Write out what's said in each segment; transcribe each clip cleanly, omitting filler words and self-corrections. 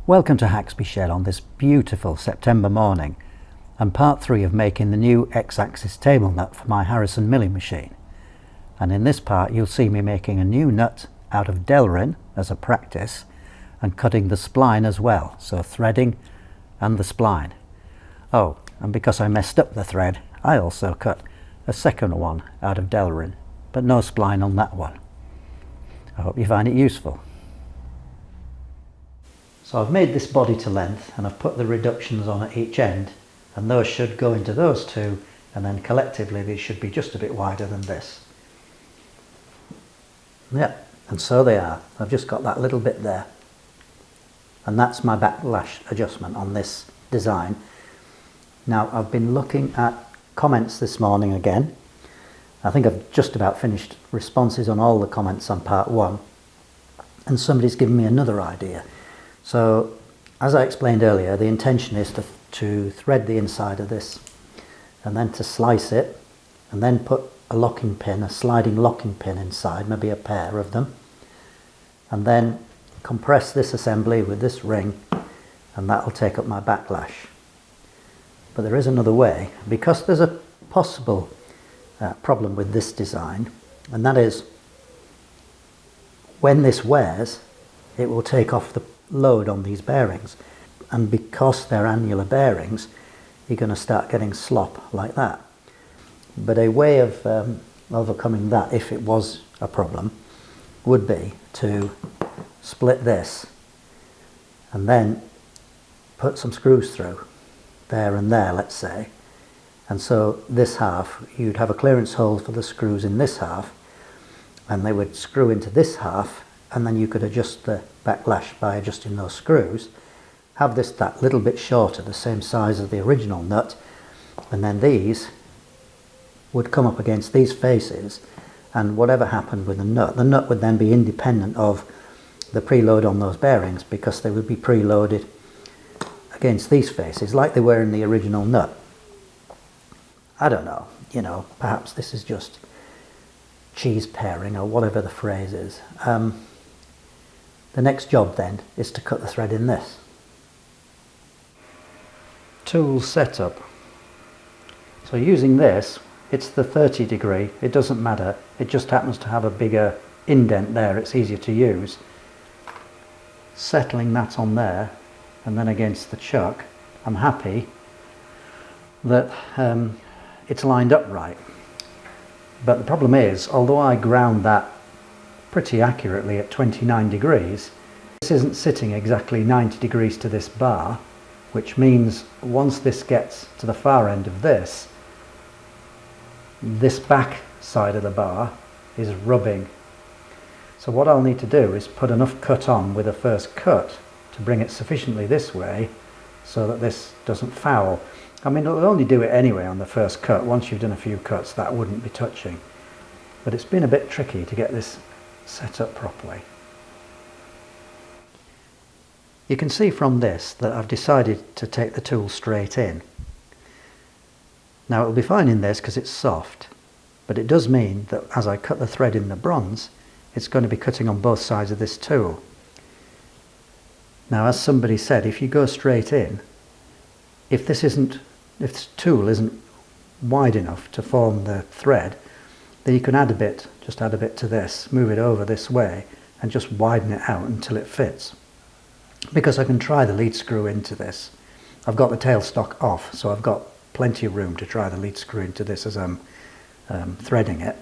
Welcome to Haxby Shed on this beautiful September morning and part 3 of making the new X-axis table nut for my Harrison milling machine. And in this part you'll see me making a new nut out of Delrin as a practice and cutting the spline as well, so threading and the spline. Oh, and because I messed up the thread, I also cut a second one out of Delrin, but no spline on that one. I hope you find it useful. So I've made this body to length and I've put the reductions on at each end, and those should go into those two, and then collectively they should be just a bit wider than this. Yep, and so they are. I've just got that little bit there. And that's my backlash adjustment on this design. Now I've been looking at comments this morning again. I think I've just about finished responses on all the comments on part 1, and somebody's given me another idea. So, as I explained earlier, the intention is to thread the inside of this and then to slice it and then put a locking pin, a sliding locking pin inside, maybe a pair of them, and then compress this assembly with this ring, and that will take up my backlash. But there is another way, because there's a possible problem with this design, and that is when this wears it will take off the load on these bearings, and because they're annular bearings you're going to start getting slop like that. But a way of overcoming that, if it was a problem, would be to split this and then put some screws through there and there, let's say, and so this half you'd have a clearance hole for the screws in this half, and they would screw into this half, and then you could adjust the backlash by adjusting those screws, have this that little bit shorter, the same size as the original nut, and then these would come up against these faces, and whatever happened with the nut would then be independent of the preload on those bearings, because they would be preloaded against these faces like they were in the original nut. I don't know, perhaps this is just cheese pairing or whatever the phrase is. The next job then is to cut the thread in this. Tool setup. So using this, it's the 30 degree, it doesn't matter, it just happens to have a bigger indent there, it's easier to use. Settling that on there and then against the chuck, I'm happy that it's lined up right. But the problem is, although I ground that pretty accurately at 29 degrees, this isn't sitting exactly 90 degrees to this bar, which means once this gets to the far end of this back side of the bar is rubbing. So what I'll need to do is put enough cut on with the first cut to bring it sufficiently this way so that this doesn't foul. I mean, it'll only do it anyway on the first cut. Once you've done a few cuts, that wouldn't be touching. But it's been a bit tricky to get this set up properly. You can see from this that I've decided to take the tool straight in. Now it'll be fine in this because it's soft, but it does mean that as I cut the thread in the bronze, it's going to be cutting on both sides of this tool. Now, as somebody said, if you go straight in, if this tool isn't wide enough to form the thread, then you can add a bit, just add a bit to this, move it over this way and just widen it out until it fits. Because I can try the lead screw into this. I've got the tailstock off, so I've got plenty of room to try the lead screw into this as I'm threading it.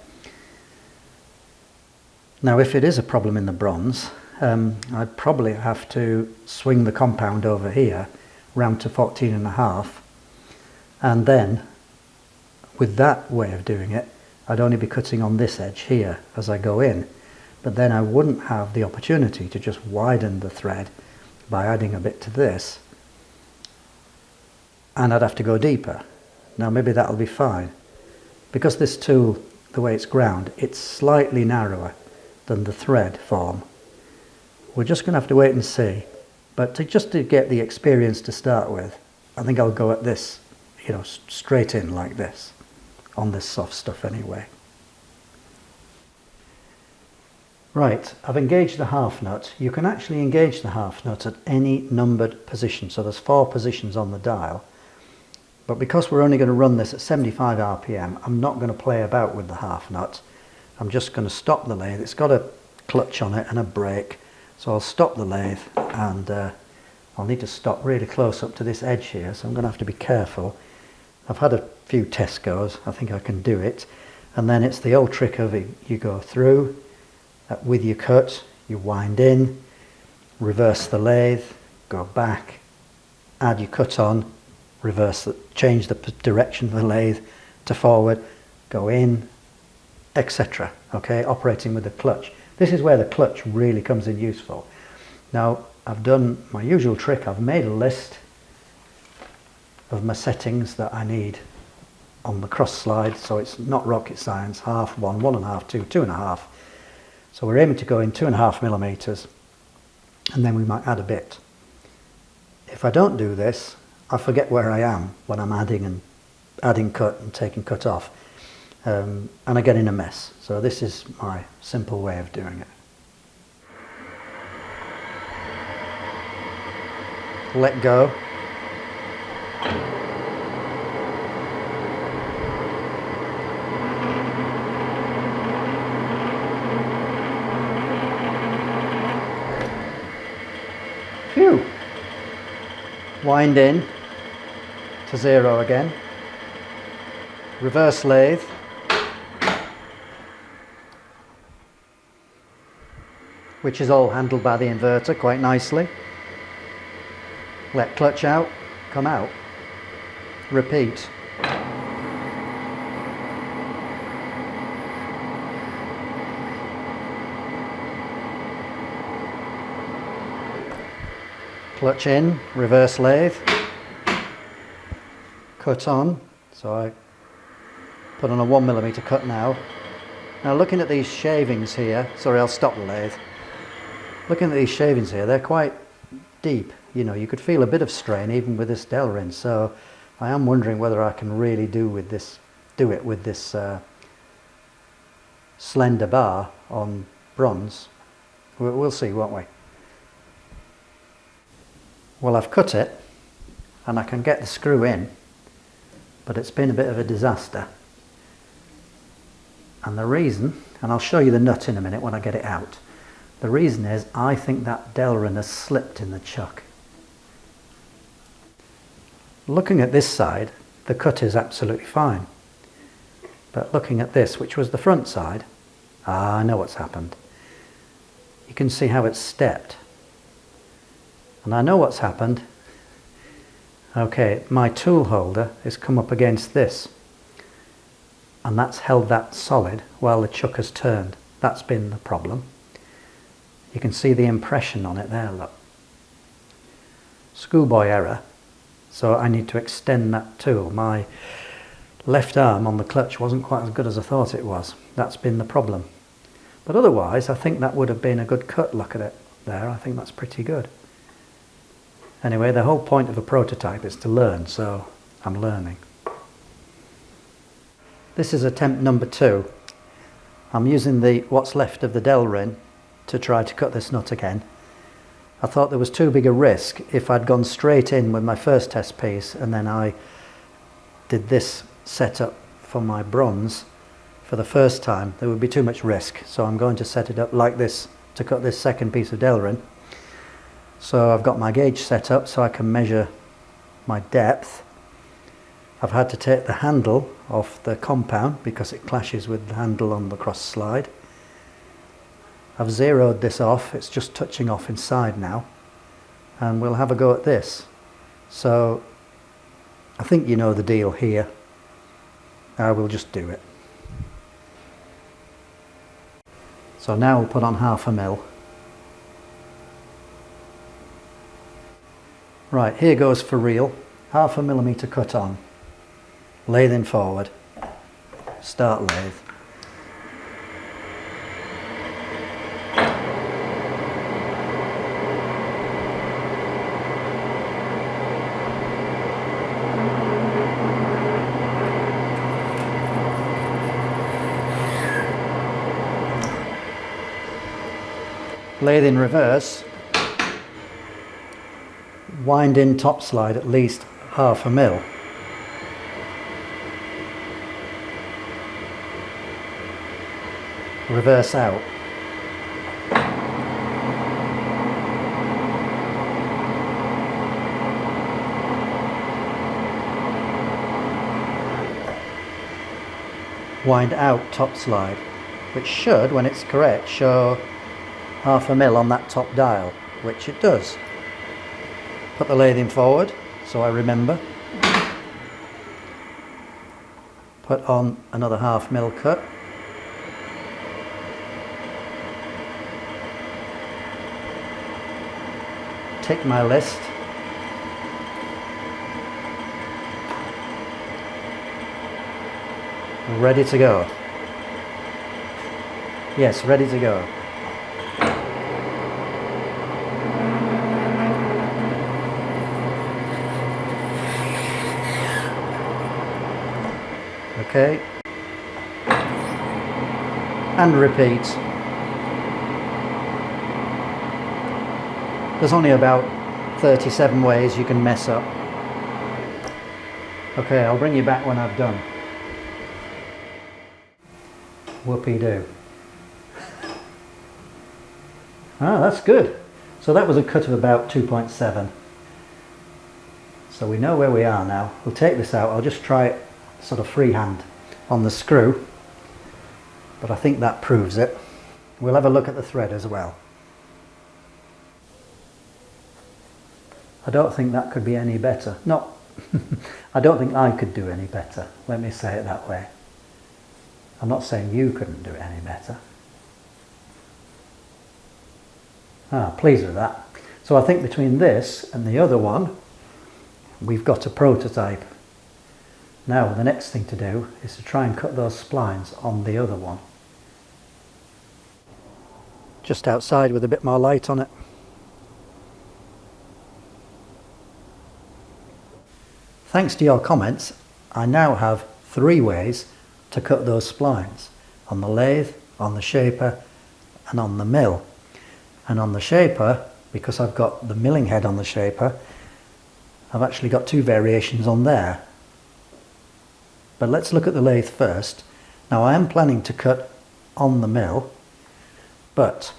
Now if it is a problem in the bronze, I'd probably have to swing the compound over here round to 14.5, and then with that way of doing it I'd only be cutting on this edge here as I go in, but then I wouldn't have the opportunity to just widen the thread by adding a bit to this, and I'd have to go deeper. Now maybe that'll be fine. Because this tool, the way it's ground, it's slightly narrower than the thread form. We're just going to have to wait and see, but just to get the experience to start with, I think I'll go at this, straight in like this, on this soft stuff anyway. Right, I've engaged the half nut. You can actually engage the half nut at any numbered position. So there's 4 positions on the dial. But because we're only going to run this at 75 RPM, I'm not going to play about with the half nut. I'm just going to stop the lathe. It's got a clutch on it and a brake. So I'll stop the lathe, and I'll need to stop really close up to this edge here. So I'm going to have to be careful. I've had a few test goes. I think I can do it. And then it's the old trick of it. You go through with your cut, you wind in, reverse the lathe, go back, add your cut on, change the direction of the lathe to forward, go in, etc. Okay, operating with the clutch. This is where the clutch really comes in useful. Now, I've done my usual trick. I've made a list of my settings that I need on the cross slide, so it's not rocket science. 1/2, 1, 1.5, 2, 2.5. So we're aiming to go in 2.5 millimeters, and then we might add a bit. If I don't do this, I forget where I am when I'm adding cut and taking cut off, and I get in a mess. So this is my simple way of doing it. Let go. Phew. Wind in to 0 again. Reverse lathe. Which is all handled by the inverter quite nicely. Let clutch out, come out. Repeat. Clutch in, reverse lathe, cut on, so I put on a 1 millimeter cut now. Now looking at these shavings here, sorry, I'll stop the lathe. Looking at these shavings here, they're quite deep. You know, you could feel a bit of strain even with this Delrin, so I am wondering whether I can really do it with this slender bar on bronze. We'll see, won't we? Well, I've cut it and I can get the screw in, but it's been a bit of a disaster. And the reason, and I'll show you the nut in a minute when I get it out, the reason is I think that Delrin has slipped in the chuck. Looking at this side, the cut is absolutely fine. But looking at this, which was the front side, I know what's happened. You can see how it's stepped. And I know what's happened. Okay, my tool holder has come up against this, and that's held that solid while the chuck has turned. That's been the problem. You can see the impression on it there, look. Schoolboy error. So I need to extend that tool. My left arm on the clutch wasn't quite as good as I thought it was. That's been the problem. But otherwise, I think that would have been a good cut. Look at it there. I think that's pretty good. Anyway, the whole point of a prototype is to learn, so I'm learning. This is attempt number 2. I'm using what's left of the Delrin to try to cut this nut again. I thought there was too big a risk if I'd gone straight in with my first test piece and then I did this setup for my bronze for the first time. There would be too much risk, so I'm going to set it up like this to cut this second piece of Delrin. So I've got my gauge set up so I can measure my depth. I've had to take the handle off the compound because it clashes with the handle on the cross slide. I've zeroed this off, it's just touching off inside now, and we'll have a go at this. So I think you know the deal here. I will just do it. So now we'll put on 1/2 mil. Right, here goes for real. 1/2 millimeter cut on. Lathing forward. Start lathe. lathe in reverse, wind in top slide at least 1/2 mil. Reverse out. Wind out top slide, which should, when it's correct, show 1/2 mil on that top dial, which it does. Put the lathe in forward, so I remember. Put on another 1/2 mil cut. Tick my list. Ready to go. Yes, ready to go. Okay. And repeat. There's only about 37 ways you can mess up. Okay, I'll bring you back when I've done. Whoopee-doo. Ah, that's good. So that was a cut of about 2.7. So we know where we are now. We'll take this out. I'll just try it sort of freehand on the screw. But I think that proves it. We'll have a look at the thread as well. I don't think that could be any better. No, I don't think I could do any better. Let me say it that way. I'm not saying you couldn't do it any better. Pleased with that. So I think between this and the other one, we've got a prototype. Now the next thing to do is to try and cut those splines on the other one. Just outside with a bit more light on it. Thanks to your comments, I now have 3 ways to cut those splines: on the lathe, on the shaper, and on the mill. And on the shaper, because I've got the milling head on the shaper, I've actually got 2 variations on there. But let's look at the lathe first. Now I am planning to cut on the mill, but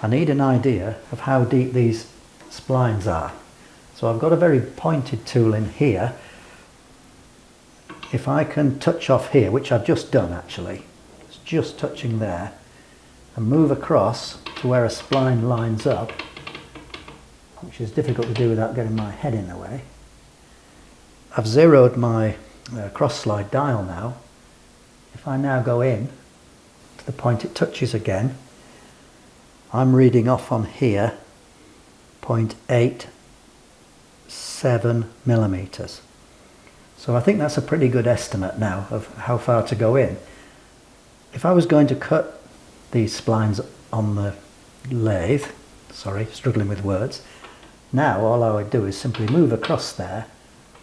I need an idea of how deep these splines are. So I've got a very pointed tool in here. If I can touch off here, which I've just done actually, it's just touching there, and move across to where a spline lines up, which is difficult to do without getting my head in the way. I've zeroed my cross slide dial now. If I now go in to the point it touches again, I'm reading off on here 0.87 millimeters. So I think that's a pretty good estimate now of how far to go in. If I was going to cut these splines on the lathe, sorry, struggling with words, now all I would do is simply move across there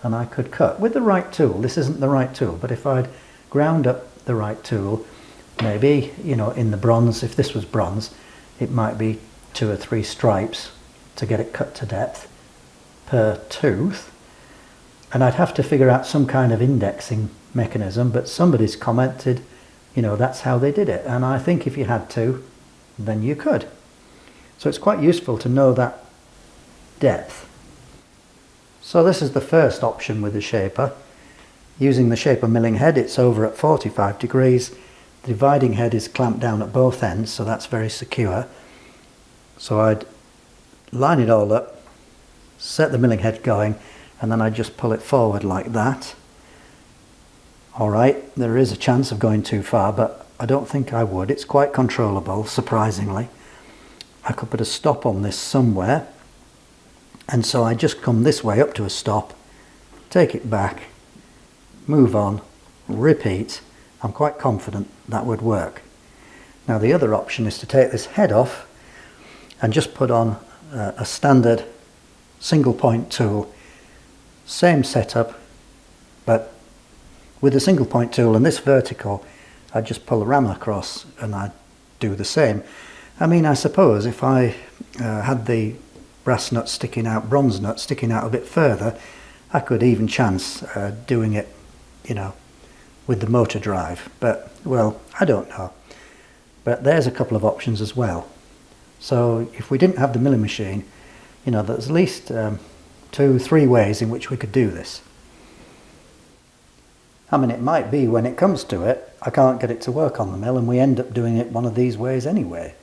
and I could cut with the right tool. This isn't the right tool, but if I'd ground up the right tool, maybe, you know, in the bronze, if this was bronze, it might be 2 or 3 stripes to get it cut to depth per tooth. And I'd have to figure out some kind of indexing mechanism, but somebody's commented, you know, that's how they did it. And I think if you had to, then you could. So it's quite useful to know that depth. So this is the first option with the shaper. Using the shaper milling head, it's over at 45 degrees. The dividing head is clamped down at both ends, so that's very secure. So I'd line it all up, set the milling head going, and then I just pull it forward like that. Alright, there is a chance of going too far, but I don't think I would. It's quite controllable, surprisingly. I could put a stop on this somewhere, and so I just come this way up to a stop, take it back, move on, repeat. I'm quite confident that would work. Now the other option is to take this head off and just put on a standard single point tool. Same setup, but with a single point tool and this vertical, I just pull the ram across and I do the same. I mean, I suppose if I had the brass nut sticking out, bronze nut sticking out a bit further, I could even chance doing it, you know, with the motor drive. But, well, I don't know. But there's a couple of options as well. So if we didn't have the milling machine, you know, there's at least 2-3 ways in which we could do this. I mean, it might be when it comes to it, I can't get it to work on the mill and we end up doing it one of these ways anyway.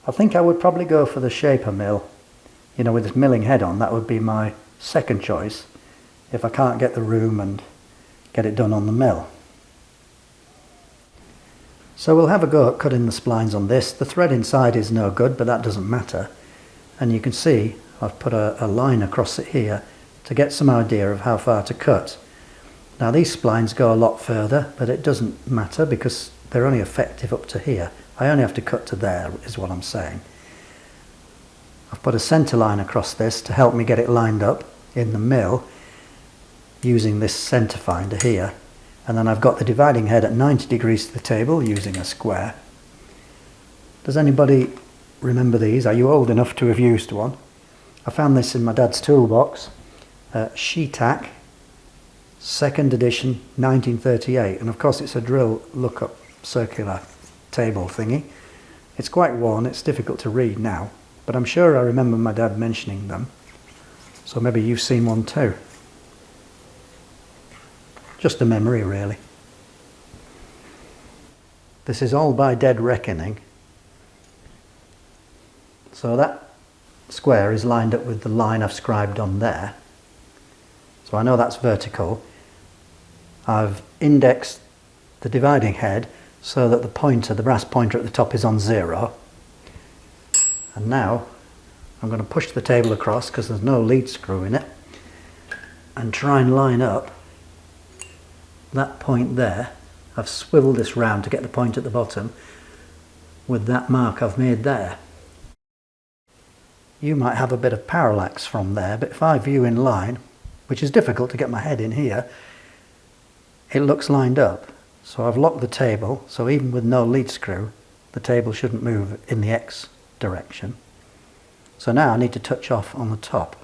I think I would probably go for the shaper mill, you know, with this milling head on. That would be my second choice if I can't get the room and get it done on the mill. So we'll have a go at cutting the splines on this. The thread inside is no good, but that doesn't matter. And you can see I've put a line across it here to get some idea of how far to cut. Now these splines go a lot further, but it doesn't matter because they're only effective up to here. I only have to cut to there, is what I'm saying. I've put a centre line across this to help me get it lined up in the mill using this centre finder here. And then I've got the dividing head at 90 degrees to the table using a square. Does anybody remember these? Are you old enough to have used one? I found this in my dad's toolbox. Sheetac, 2nd edition, 1938. And of course it's a drill look-up circular table thingy. It's quite worn, it's difficult to read now. But I'm sure I remember my dad mentioning them. So maybe you've seen one too. Just a memory, really. This is all by dead reckoning. So that square is lined up with the line I've scribed on there. So I know that's vertical. I've indexed the dividing head so that the pointer, the brass pointer at the top, is on 0. And now I'm going to push the table across because there's no lead screw in it and try and line up that point there. I've swiveled this round to get the point at the bottom with that mark I've made there. You might have a bit of parallax from there, but if I view in line, which is difficult to get my head in here, it looks lined up. So I've locked the table, so even with no lead screw, the table shouldn't move in the X direction. So now I need to touch off on the top.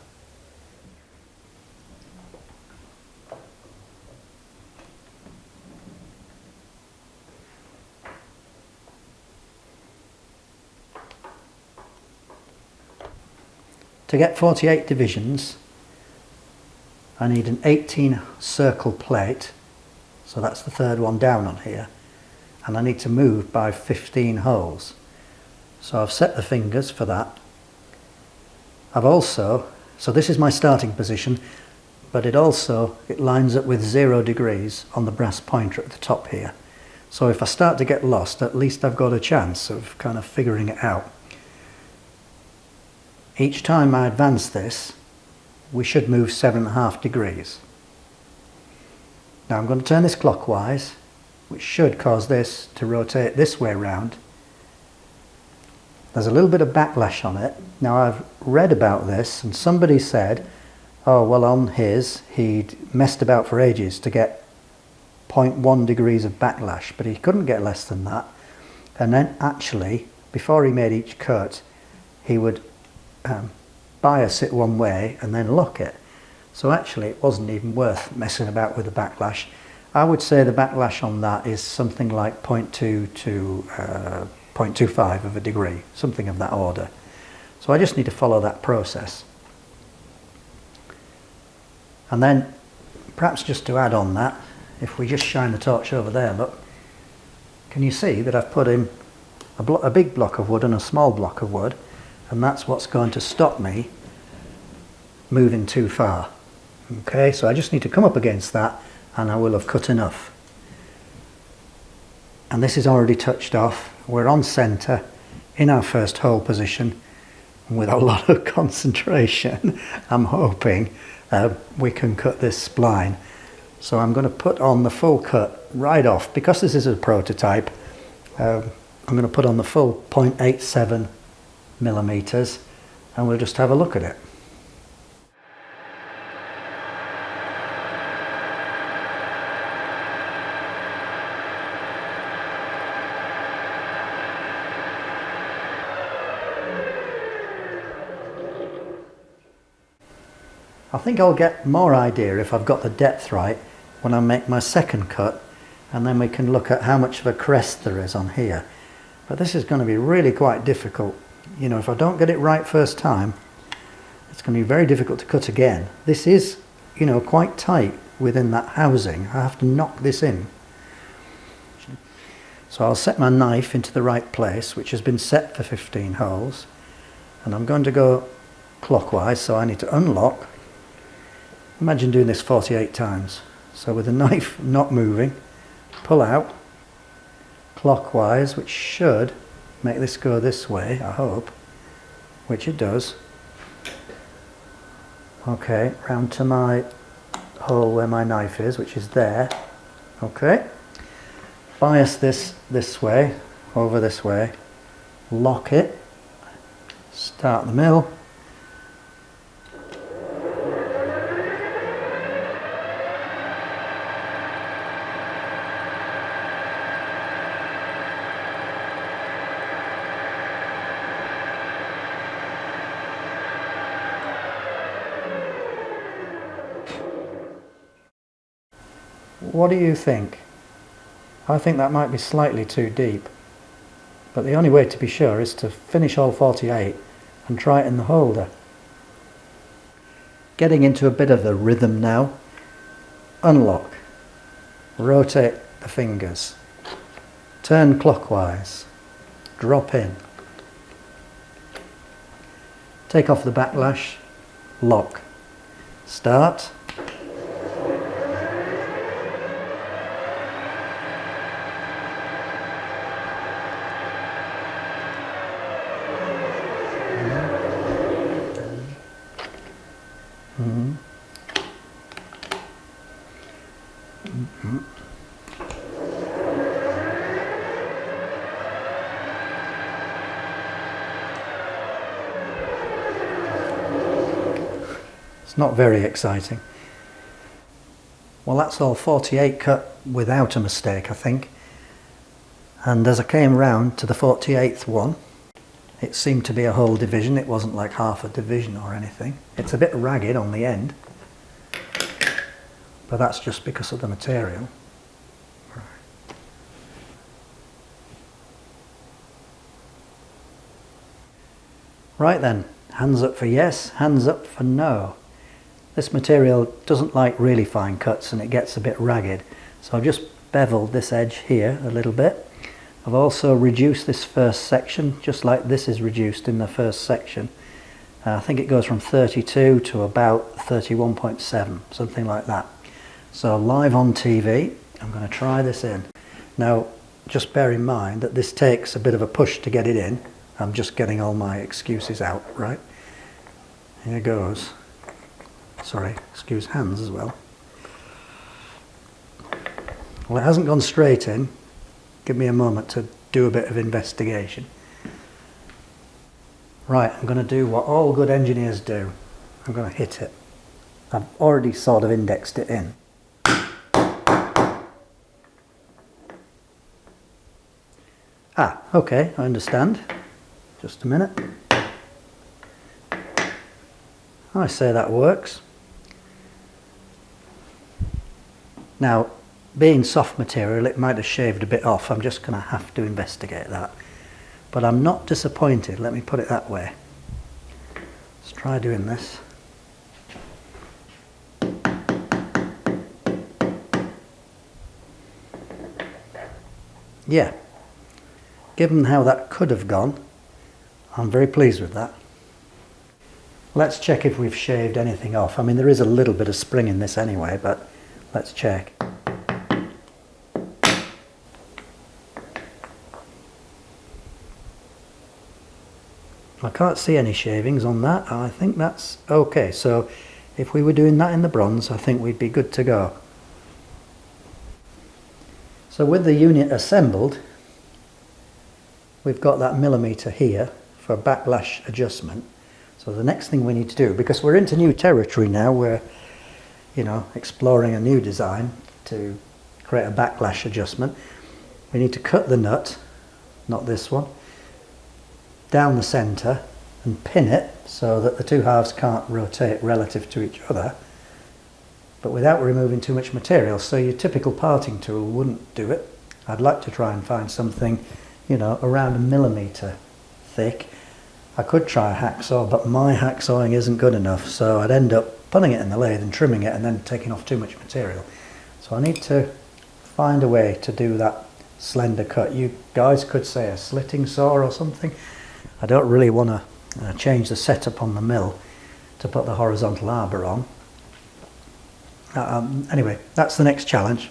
To get 48 divisions, I need an 18 circle plate, so that's the third one down on here, and I need to move by 15 holes. So I've set the fingers for that. I've also, so this is my starting position, but it lines up with 0 degrees on the brass pointer at the top here. So if I start to get lost, at least I've got a chance of kind of figuring it out. Each time I advance this, we should move 7.5 degrees. Now I'm going to turn this clockwise, which should cause this to rotate this way round. There's a little bit of backlash on it. Now I've read about this and somebody said, oh well, on his he'd messed about for ages to get 0.1 degrees of backlash, but he couldn't get less than that. And then actually, before he made each cut, he would bias it one way and then lock it. So actually it wasn't even worth messing about with the backlash. I would say the backlash on that is something like 0.2 to 0.25 of a degree, something of that order. So I just need to follow that process. And then perhaps just to add on that, if we just shine the torch over there, look, can you see that I've put in a big block of wood and a small block of wood, and that's what's going to stop me moving too far. Okay, so I just need to come up against that and I will have cut enough. And this is already touched off. We're on centre in our first hole position, and with a lot of concentration I'm hoping we can cut this spline. So I'm going to put on the full cut right off. Because this is a prototype, I'm going to put on the full 0.87 millimeters and we'll just have a look at it. I think I'll get more idea if I've got the depth right when I make my second cut, and then we can look at how much of a crest there is on here. But this is going to be really quite difficult. You know, if I don't get it right first time, it's going to be very difficult to cut again. This is, you know, quite tight within that housing. I have to knock this in. So I'll set my knife into the right place, which has been set for 15 holes, and I'm going to go clockwise, so I need to unlock. Imagine doing this 48 times. So with the knife not moving, pull out clockwise, which should make this go this way, I hope, which it does. Okay, round to my hole where my knife is, which is there. Okay, bias this way, over this way, lock it, start the mill. What do you think? I think that might be slightly too deep, but the only way to be sure is to finish all 48 and try it in the holder. Getting into a bit of the rhythm now. Unlock, rotate the fingers, turn clockwise, drop in, take off the backlash, lock, start. It's not very exciting. Well, that's all 48 cut without a mistake, I think. And as I came round to the 48th one, it seemed to be a whole division. It wasn't like half a division or anything. It's a bit ragged on the end, but that's just because of the material. Right then, hands up for yes, hands up for no. This material doesn't like really fine cuts and it gets a bit ragged, so I've just beveled this edge here a little bit. I've also reduced this first section, just like this is reduced in the first section. I think it goes from 32 to about 31.7, something like that. So live on TV, I'm going to try this in. Now, just bear in mind that this takes a bit of a push to get it in. I'm just getting all my excuses out, right? Here goes. Sorry, excuse hands as well. Well, it hasn't gone straight in. Give me a moment to do a bit of investigation. Right, I'm going to do what all good engineers do. I'm going to hit it. I've already sort of indexed it in. Ah, okay, I understand. Just a minute. I say that works. Now, being soft material, it might have shaved a bit off. I'm just going to have to investigate that. But I'm not disappointed, let me put it that way. Let's try doing this. Yeah, given how that could have gone, I'm very pleased with that. Let's check if we've shaved anything off. I mean, there is a little bit of spring in this anyway, but let's check. I can't see any shavings on that. I think that's okay. So if we were doing that in the bronze, I think we'd be good to go. So with the unit assembled, we've got that millimetre here for backlash adjustment. So the next thing we need to do, because we're into new territory now, we're, you know, exploring a new design to create a backlash adjustment. We need to cut the nut, not this one, down the centre and pin it so that the two halves can't rotate relative to each other, but without removing too much material. So your typical parting tool wouldn't do it. I'd like to try and find something, you know, around 1 millimetre thick. I could try a hacksaw, but my hacksawing isn't good enough, so I'd end up putting it in the lathe and trimming it and then taking off too much material. So I need to find a way to do that slender cut. You guys could say a slitting saw or something. I don't really want to change the setup on the mill to put the horizontal arbor on. Anyway, that's the next challenge.